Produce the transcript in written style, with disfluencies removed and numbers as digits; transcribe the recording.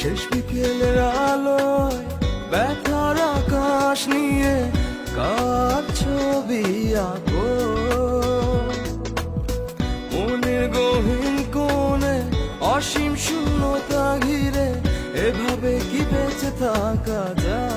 শেষ বিকেলের আলোয় ব্যথার আকাশ নিয়ে কার ছবি আঁকো মনের গহীন কোণে অসীম শূন্যতা ঘিরে এভাবে কি বেঁচে থাকা যায়